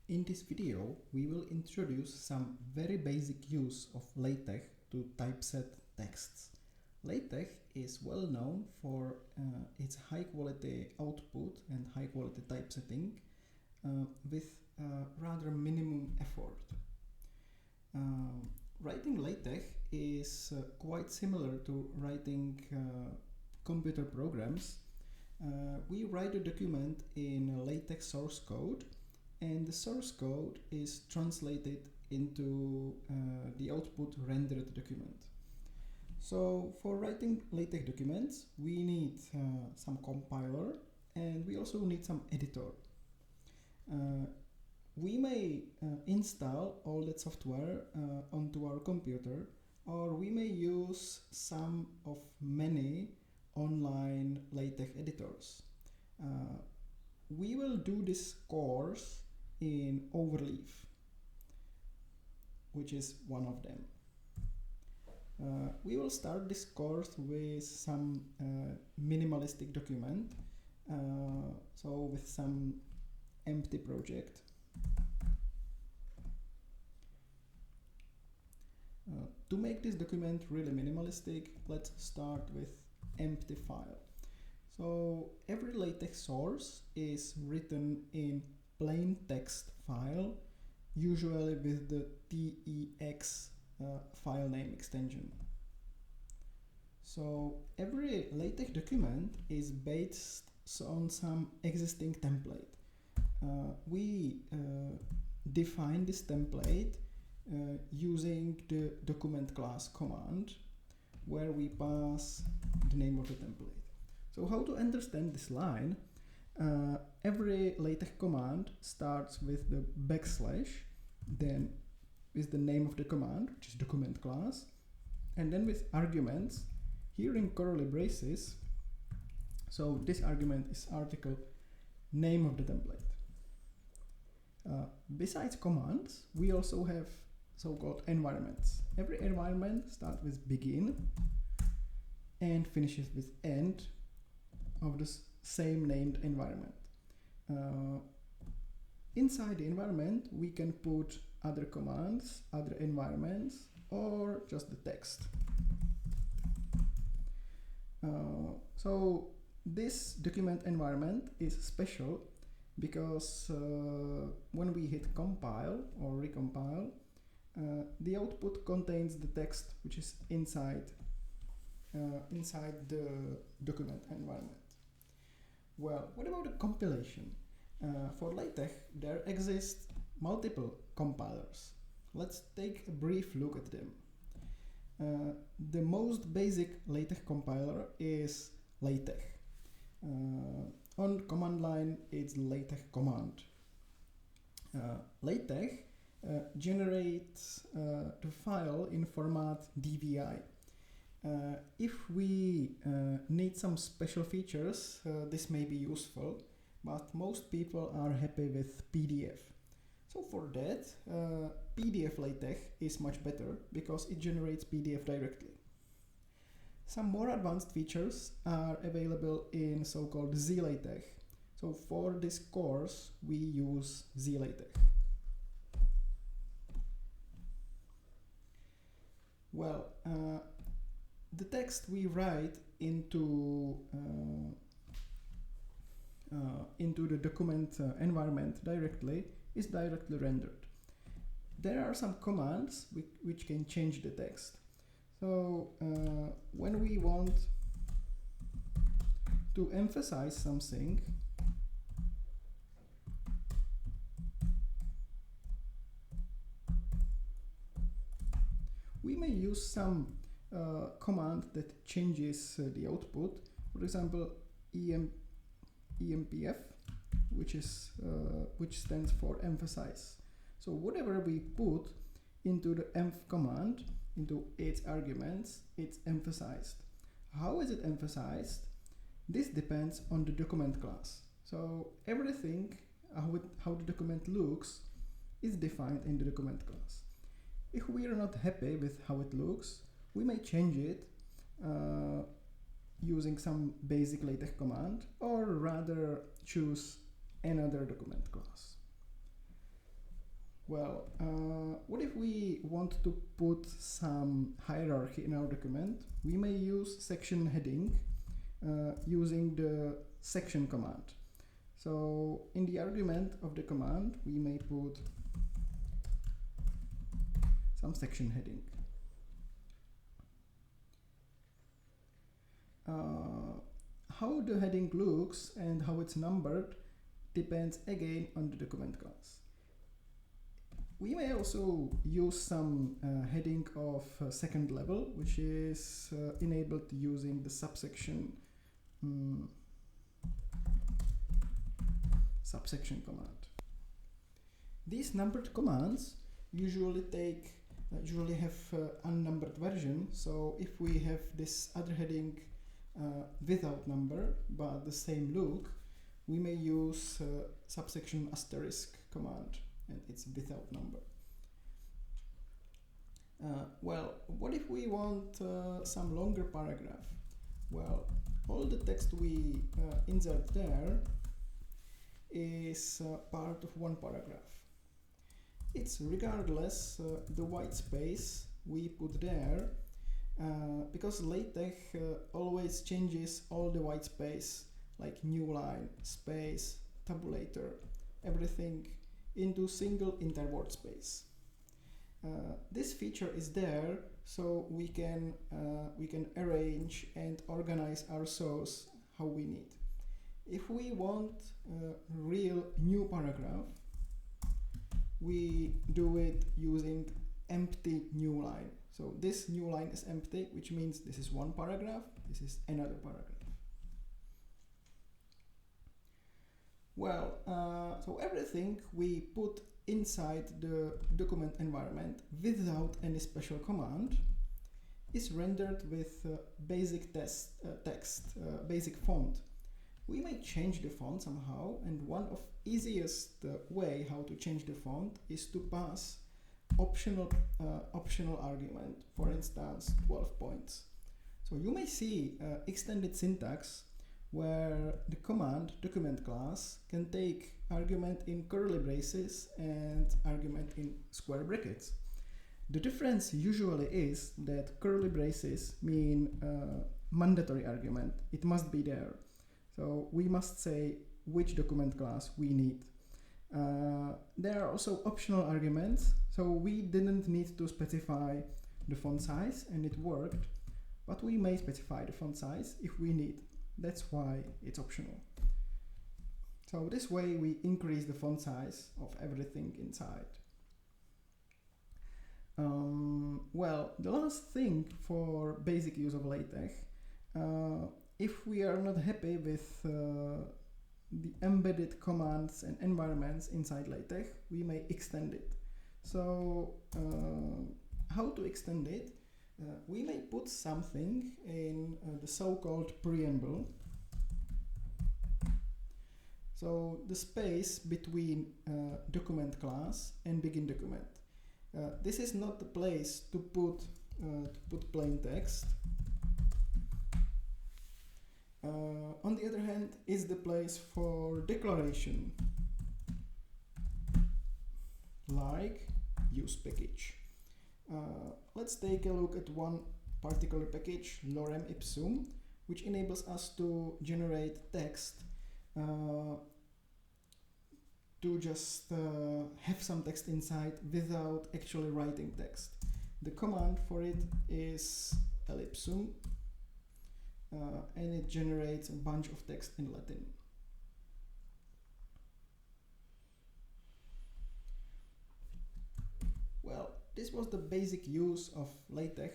In this video, we will introduce some very basic use of LaTeX to typeset texts. LaTeX is well known for its high quality output and high quality typesetting with rather minimum effort. Writing LaTeX is quite similar to writing computer programs. We write a document in LaTeX source code, and the source code is translated into the output rendered document. So for writing LaTeX documents, we need some compiler, and we also need some editor. We may install all that software onto our computer, or we may use some of many online LaTeX editors. We will do this course in Overleaf, which is one of them. We will start this course with some minimalistic document, so with some empty project. To make this document really minimalistic, let's start with empty file. So every LaTeX source is written in plain text file, usually with the TEX file name extension. So every LaTeX document is based on some existing template. We define this template using the document class command, where we pass the name of the template. So how to understand this line? Every LaTeX command starts with the backslash, then with the name of the command, which is document class, and then with arguments, here in curly braces. So this argument is article name of the template. Besides commands, we also have so-called environments. Every environment starts with begin and finishes with end of the same named environment. Inside the environment, we can put other commands, other environments, or just the text. So this document environment is special because when we hit compile or recompile, the output contains the text which is inside the document environment. Well, what about the compilation? For LaTeX, there exist multiple compilers. Let's take a brief look at them. The most basic LaTeX compiler is LaTeX. On command line, it's LaTeX command. LaTeX generates the file in format DVI. If we need some special features, this may be useful, but most people are happy with PDF. So for that, PDF LaTeX is much better because it generates PDF directly. Some more advanced features are available in so-called ZLaTeX. So for this course, we use ZLaTeX. Well, the text we write into the document environment directly is directly rendered. There are some commands which can change the text. So when we want to emphasize something, we may use some command that changes the output. For example, EMPF, which stands for emphasize. So whatever we put into the env command, into its arguments, it's emphasized. How is it emphasized? This depends on the document class. So everything, how the document looks, is defined in the document class. If we are not happy with how it looks, we may change it using some basic LaTeX command, or rather choose another document class. Well, what if we want to put some hierarchy in our document? We may use section heading using the section command. So in the argument of the command, we may put some section heading. How the heading looks and how it's numbered depends again on the document class. We may also use some heading of second level, which is enabled using the subsection command. These numbered commands usually have unnumbered version. So if we have this other heading without number but the same look, we may use subsection asterisk command, and it's without number. Well, what if we want some longer paragraph? Well, all the text we insert there is part of one paragraph. It's regardless the white space we put there, because LaTeX always changes all the white space, like new line, space, tabulator, everything into single interword space. This feature is there so we can arrange and organize our source how we need. If we want a real new paragraph, we do it using empty new line. So this new line is empty, which means this is one paragraph, this is another paragraph. Well, so everything we put inside the document environment without any special command is rendered with basic text, basic font. We may change the font somehow, and one of easiest way how to change the font is to pass optional argument, for instance 12 points. So you may see extended syntax where the command document class can take argument in curly braces and argument in square brackets. The difference usually is that curly braces mean mandatory argument. It must be there. So we must say which document class we need. There are also optional arguments, so we didn't need to specify the font size and it worked, but we may specify the font size if we need. That's why it's optional. So this way we increase the font size of everything inside. Well, the last thing for basic use of LaTeX, if we are not happy with the embedded commands and environments inside LaTeX, we may extend it. So how to extend it? We may put something in the so-called preamble. So the space between document class and begin document. This is not the place to put plain text. On the other hand, is the place for declaration, like use package. Let's take a look at one particular package, lorem ipsum, which enables us to generate text, to just have some text inside without actually writing text. The command for it is ellipsum, and it generates a bunch of text in Latin. Well, this was the basic use of LaTeX